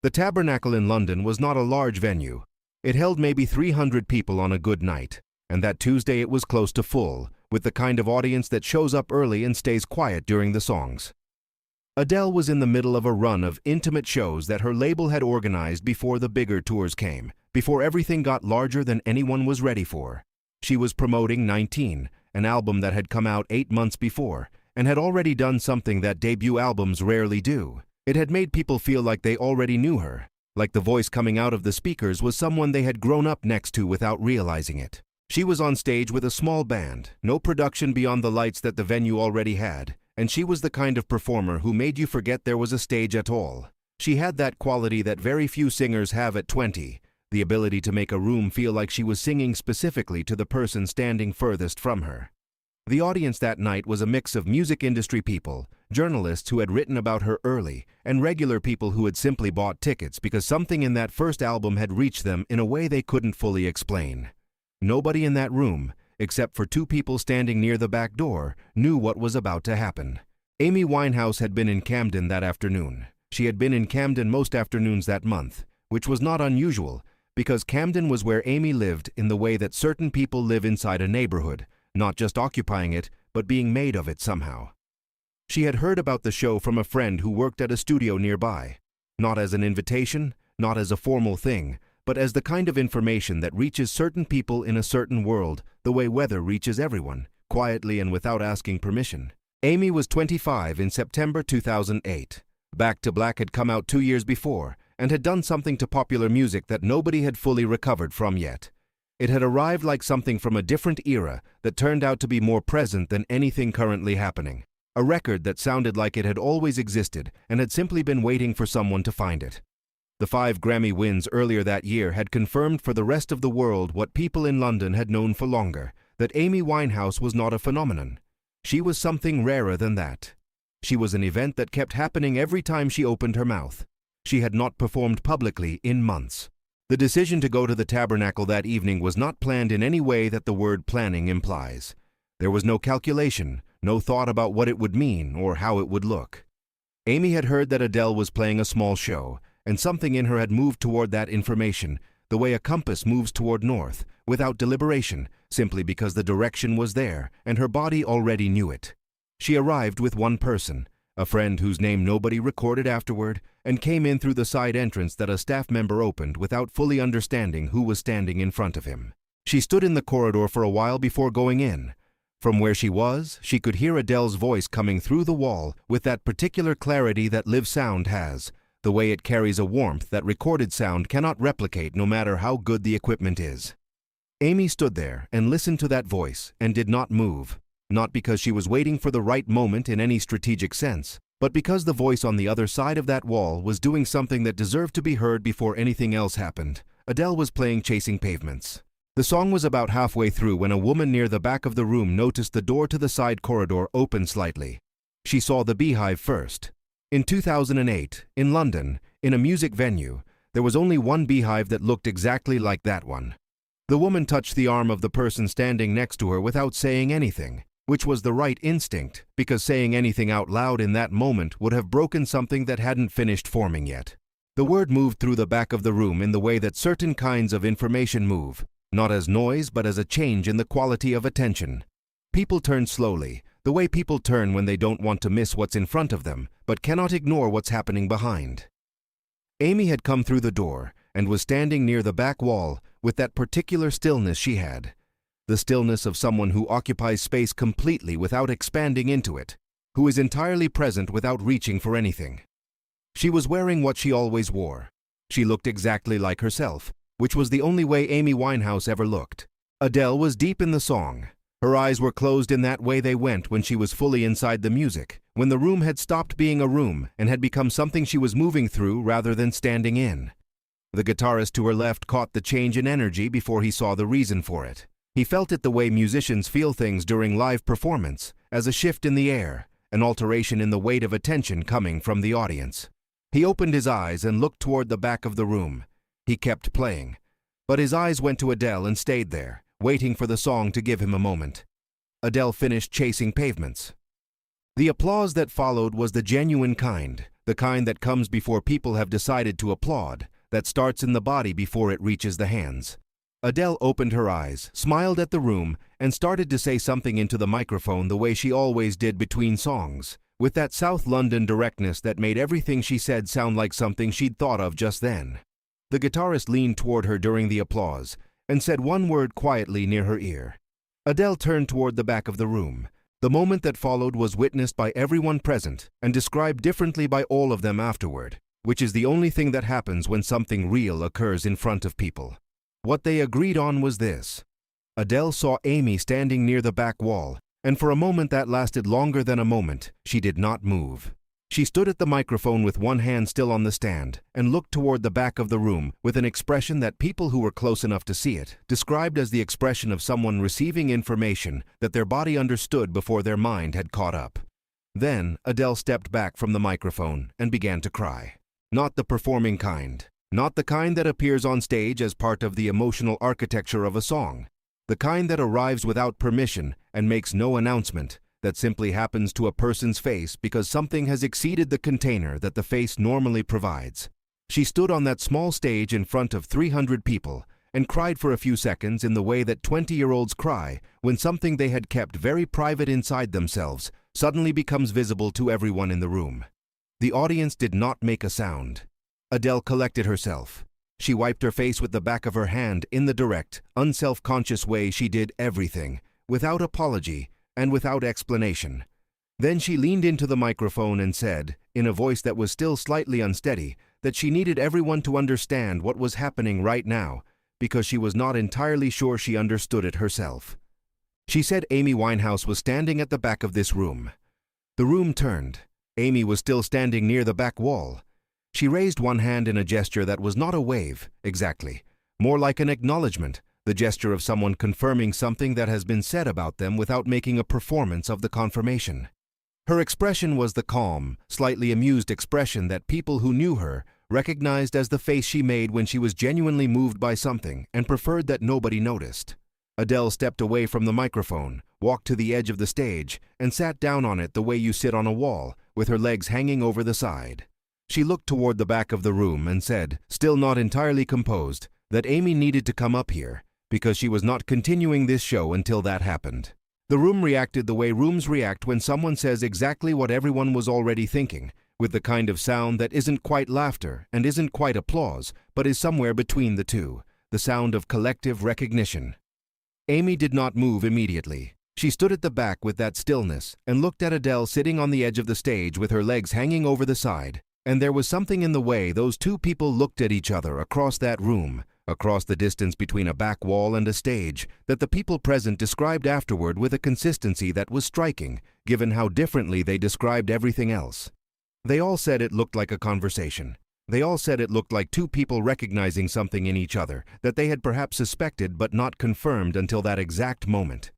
The Tabernacle in London was not a large venue. It held maybe 300 people on a good night, and that Tuesday it was close to full, with the kind of audience that shows up early and stays quiet during the songs. Adele was in the middle of a run of intimate shows that her label had organized before the bigger tours came, before everything got larger than anyone was ready for. She was promoting 19, an album that had come out 8 months before, and had already done something that debut albums rarely do. It had made people feel like they already knew her, like the voice coming out of the speakers was someone they had grown up next to without realizing it. She was on stage with a small band, no production beyond the lights that the venue already had, and she was the kind of performer who made you forget there was a stage at all. She had that quality that very few singers have at 20, the ability to make a room feel like she was singing specifically to the person standing furthest from her. The audience that night was a mix of music industry people, journalists who had written about her early, and regular people who had simply bought tickets because something in that first album had reached them in a way they couldn't fully explain. Nobody in that room, except for 2 people standing near the back door, knew what was about to happen. Amy Winehouse had been in Camden that afternoon. She had been in Camden most afternoons that month, which was not unusual, because Camden was where Amy lived in the way that certain people live inside a neighborhood, not just occupying it, but being made of it somehow. She had heard about the show from a friend who worked at a studio nearby, not as an invitation, not as a formal thing, but as the kind of information that reaches certain people in a certain world, the way weather reaches everyone, quietly and without asking permission. Amy was 25 in September 2008. Back to Black had come out 2 years before, and had done something to popular music that nobody had fully recovered from yet. It had arrived like something from a different era that turned out to be more present than anything currently happening. A record that sounded like it had always existed and had simply been waiting for someone to find it. The 5 Grammy wins earlier that year had confirmed for the rest of the world what people in London had known for longer, that Amy Winehouse was not a phenomenon. She was something rarer than that. She was an event that kept happening every time she opened her mouth. She had not performed publicly in months. The decision to go to the Tabernacle that evening was not planned in any way that the word planning implies. There was no calculation, no thought about what it would mean or how it would look. Amy had heard that Adele was playing a small show, and something in her had moved toward that information, the way a compass moves toward north, without deliberation, simply because the direction was there, and her body already knew it. She arrived with one person, a friend whose name nobody recorded afterward, and came in through the side entrance that a staff member opened without fully understanding who was standing in front of him. She stood in the corridor for a while before going in. From where she was, she could hear Adele's voice coming through the wall with that particular clarity that live sound has, the way it carries a warmth that recorded sound cannot replicate no matter how good the equipment is. Amy stood there and listened to that voice and did not move, not because she was waiting for the right moment in any strategic sense, but because the voice on the other side of that wall was doing something that deserved to be heard before anything else happened. Adele was playing Chasing Pavements. The song was about halfway through when a woman near the back of the room noticed the door to the side corridor open slightly. She saw the beehive first. In 2008, in London, in a music venue, there was only one beehive that looked exactly like that one. The woman touched the arm of the person standing next to her without saying anything, which was the right instinct, because saying anything out loud in that moment would have broken something that hadn't finished forming yet. The word moved through the back of the room in the way that certain kinds of information move, not as noise but as a change in the quality of attention. People turned slowly, the way people turn when they don't want to miss what's in front of them, but cannot ignore what's happening behind. Amy had come through the door and was standing near the back wall with that particular stillness she had. The stillness of someone who occupies space completely without expanding into it, who is entirely present without reaching for anything. She was wearing what she always wore. She looked exactly like herself, which was the only way Amy Winehouse ever looked. Adele was deep in the song. Her eyes were closed in that way they went when she was fully inside the music, when the room had stopped being a room and had become something she was moving through rather than standing in. The guitarist to her left caught the change in energy before he saw the reason for it. He felt it the way musicians feel things during live performance, as a shift in the air, an alteration in the weight of attention coming from the audience. He opened his eyes and looked toward the back of the room. He kept playing, but his eyes went to Adele and stayed there, waiting for the song to give him a moment. Adele finished Chasing Pavements. The applause that followed was the genuine kind, the kind that comes before people have decided to applaud, that starts in the body before it reaches the hands. Adele opened her eyes, smiled at the room, and started to say something into the microphone the way she always did between songs, with that South London directness that made everything she said sound like something she'd thought of just then. The guitarist leaned toward her during the applause and said one word quietly near her ear. Adele turned toward the back of the room. The moment that followed was witnessed by everyone present and described differently by all of them afterward, which is the only thing that happens when something real occurs in front of people. What they agreed on was this. Adele saw Amy standing near the back wall, and for a moment that lasted longer than a moment, she did not move. She stood at the microphone with one hand still on the stand and looked toward the back of the room with an expression that people who were close enough to see it described as the expression of someone receiving information that their body understood before their mind had caught up. Then Adele stepped back from the microphone and began to cry. Not the performing kind, not the kind that appears on stage as part of the emotional architecture of a song, the kind that arrives without permission and makes no announcement, that simply happens to a person's face because something has exceeded the container that the face normally provides. She stood on that small stage in front of 300 people and cried for a few seconds in the way that 20-year-olds cry when something they had kept very private inside themselves suddenly becomes visible to everyone in the room. The audience did not make a sound. Adele collected herself. She wiped her face with the back of her hand in the direct, unself-conscious way she did everything, without apology and without explanation. Then she leaned into the microphone and said, in a voice that was still slightly unsteady, that she needed everyone to understand what was happening right now, because she was not entirely sure she understood it herself. She said Amy Winehouse was standing at the back of this room. The room turned. Amy was still standing near the back wall. She raised one hand in a gesture that was not a wave, exactly, more like an acknowledgement, the gesture of someone confirming something that has been said about them without making a performance of the confirmation. Her expression was the calm, slightly amused expression that people who knew her recognized as the face she made when she was genuinely moved by something and preferred that nobody noticed. Adele stepped away from the microphone, walked to the edge of the stage, and sat down on it the way you sit on a wall, with her legs hanging over the side. She looked toward the back of the room and said, still not entirely composed, that Amy needed to come up here, because she was not continuing this show until that happened. The room reacted the way rooms react when someone says exactly what everyone was already thinking, with the kind of sound that isn't quite laughter and isn't quite applause, but is somewhere between the two, the sound of collective recognition. Amy did not move immediately. She stood at the back with that stillness and looked at Adele sitting on the edge of the stage with her legs hanging over the side, and there was something in the way those two people looked at each other across that room, across the distance between a back wall and a stage, that the people present described afterward with a consistency that was striking, given how differently they described everything else. They all said it looked like a conversation. They all said it looked like two people recognizing something in each other that they had perhaps suspected but not confirmed until that exact moment.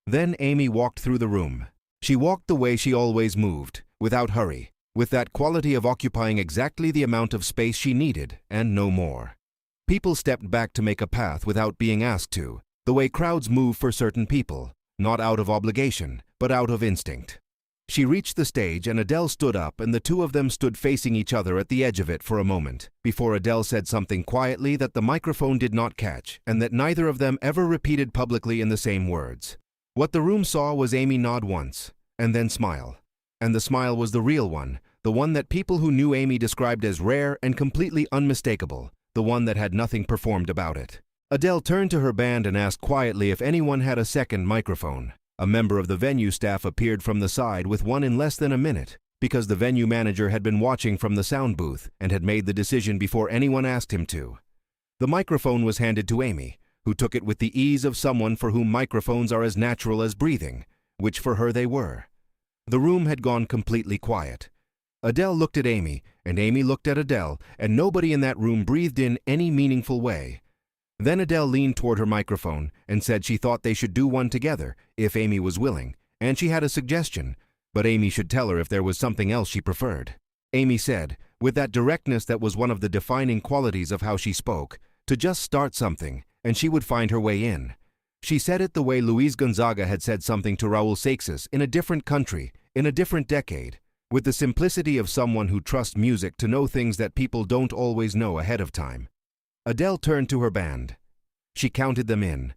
Then Amy walked through the room. She walked the way she always moved, without hurry, with that quality of occupying exactly the amount of space she needed, and no more. People stepped back to make a path without being asked to, the way crowds move for certain people, not out of obligation, but out of instinct. She reached the stage and Adele stood up and the two of them stood facing each other at the edge of it for a moment, before Adele said something quietly that the microphone did not catch and that neither of them ever repeated publicly in the same words. What the room saw was Amy nod once, and then smile. And the smile was the real one, the one that people who knew Amy described as rare and completely unmistakable, the one that had nothing performed about it. Adele turned to her band and asked quietly if anyone had a second microphone. A member of the venue staff appeared from the side with one in less than a minute, because the venue manager had been watching from the sound booth and had made the decision before anyone asked him to. The microphone was handed to Amy, who took it with the ease of someone for whom microphones are as natural as breathing, which for her they were. The room had gone completely quiet. Adele looked at Amy, and Amy looked at Adele, and nobody in that room breathed in any meaningful way. Then Adele leaned toward her microphone and said she thought they should do one together, if Amy was willing, and she had a suggestion, but Amy should tell her if there was something else she preferred. Amy said, with that directness that was one of the defining qualities of how she spoke, to just start something, and she would find her way in. She said it the way Luis Gonzaga had said something to Raul Seixas in a different country, in a different decade, with the simplicity of someone who trusts music to know things that people don't always know ahead of time. Adele turned to her band. She counted them in.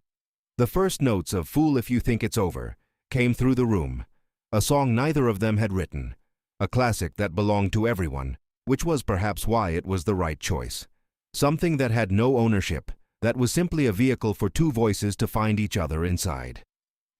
The first notes of "Fool If You Think It's Over" came through the room, a song neither of them had written, a classic that belonged to everyone, which was perhaps why it was the right choice. Something that had no ownership, that was simply a vehicle for two voices to find each other inside.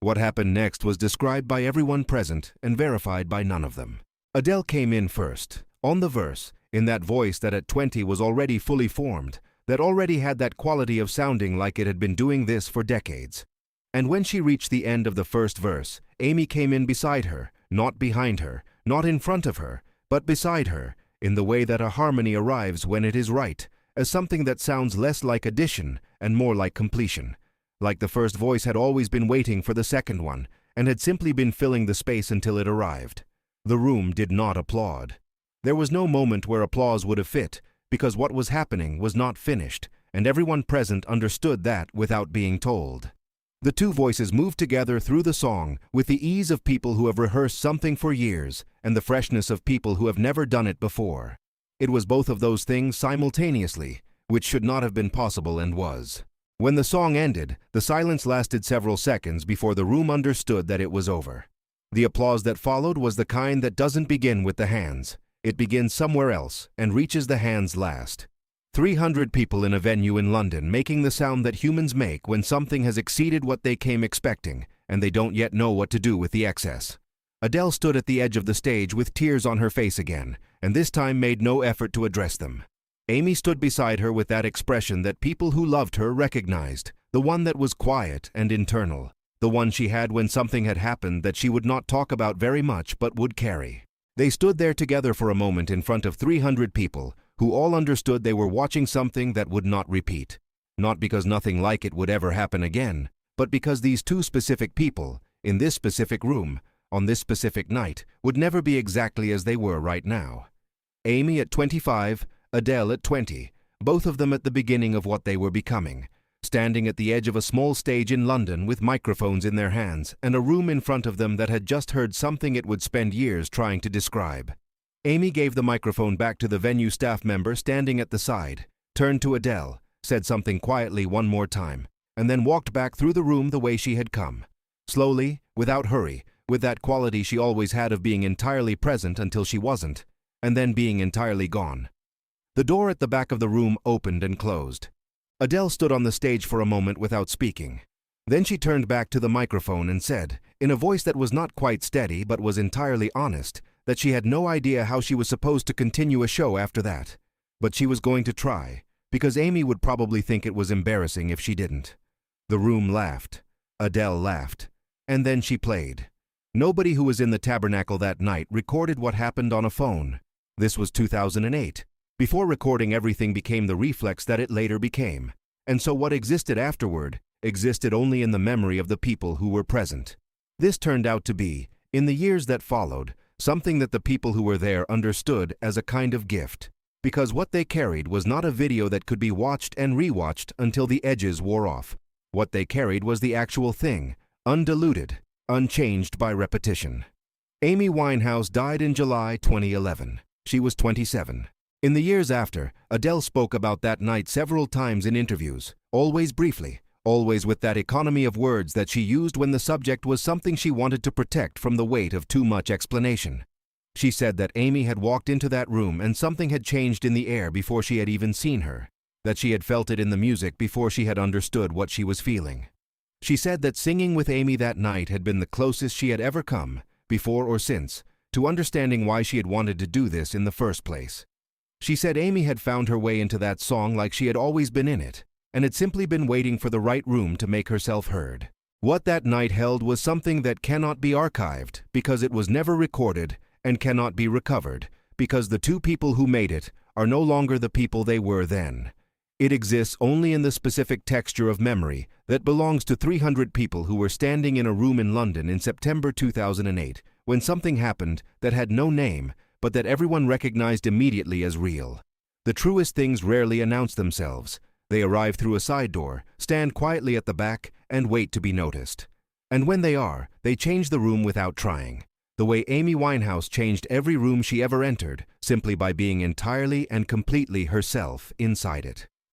What happened next was described by everyone present and verified by none of them. Adele came in first, on the verse, in that voice that at 20 was already fully formed, that already had that quality of sounding like it had been doing this for decades. And when she reached the end of the first verse, Amy came in beside her, not behind her, not in front of her, but beside her, in the way that a harmony arrives when it is right, as something that sounds less like addition and more like completion. Like the first voice had always been waiting for the second one, and had simply been filling the space until it arrived. The room did not applaud. There was no moment where applause would have fit, because what was happening was not finished, and everyone present understood that without being told. The two voices moved together through the song with the ease of people who have rehearsed something for years and the freshness of people who have never done it before. It was both of those things simultaneously, which should not have been possible and was. When the song ended, the silence lasted several seconds before the room understood that it was over. The applause that followed was the kind that doesn't begin with the hands. It begins somewhere else and reaches the hands last. 300 people in a venue in London making the sound that humans make when something has exceeded what they came expecting and they don't yet know what to do with the excess. Adele stood at the edge of the stage with tears on her face again, and this time made no effort to address them. Amy stood beside her with that expression that people who loved her recognized, the one that was quiet and internal, the one she had when something had happened that she would not talk about very much but would carry. They stood there together for a moment in front of 300 people, who all understood they were watching something that would not repeat. Not because nothing like it would ever happen again, but because these two specific people, in this specific room, on this specific night, would never be exactly as they were right now. Amy at 25, Adele at 20, both of them at the beginning of what they were becoming, standing at the edge of a small stage in London with microphones in their hands and a room in front of them that had just heard something it would spend years trying to describe. Amy gave the microphone back to the venue staff member standing at the side, turned to Adele, said something quietly one more time, and then walked back through the room the way she had come. Slowly, without hurry, with that quality she always had of being entirely present until she wasn't, and then being entirely gone. The door at the back of the room opened and closed. Adele stood on the stage for a moment without speaking. Then she turned back to the microphone and said, in a voice that was not quite steady but was entirely honest, that she had no idea how she was supposed to continue a show after that. But she was going to try, because Amy would probably think it was embarrassing if she didn't. The room laughed. Adele laughed. And then she played. Nobody who was in the tabernacle that night recorded what happened on a phone. This was 2008. Before recording everything became the reflex that it later became. And so what existed afterward existed only in the memory of the people who were present. This turned out to be, in the years that followed, something that the people who were there understood as a kind of gift. Because what they carried was not a video that could be watched and rewatched until the edges wore off. What they carried was the actual thing, undiluted, unchanged by repetition. Amy Winehouse died in July 2011. She was 27. In the years after, Adele spoke about that night several times in interviews, always briefly, always with that economy of words that she used when the subject was something she wanted to protect from the weight of too much explanation. She said that Amy had walked into that room and something had changed in the air before she had even seen her, that she had felt it in the music before she had understood what she was feeling. She said that singing with Amy that night had been the closest she had ever come, before or since, to understanding why she had wanted to do this in the first place. She said Amy had found her way into that song like she had always been in it, and had simply been waiting for the right room to make herself heard. What that night held was something that cannot be archived because it was never recorded and cannot be recovered because the two people who made it are no longer the people they were then. It exists only in the specific texture of memory that belongs to 300 people who were standing in a room in London in September 2008 when something happened that had no name but that everyone recognized immediately as real. The truest things rarely announce themselves. They arrive through a side door, stand quietly at the back, and wait to be noticed. And when they are, they change the room without trying. the way Amy Winehouse changed every room she ever entered simply by being entirely and completely herself inside it.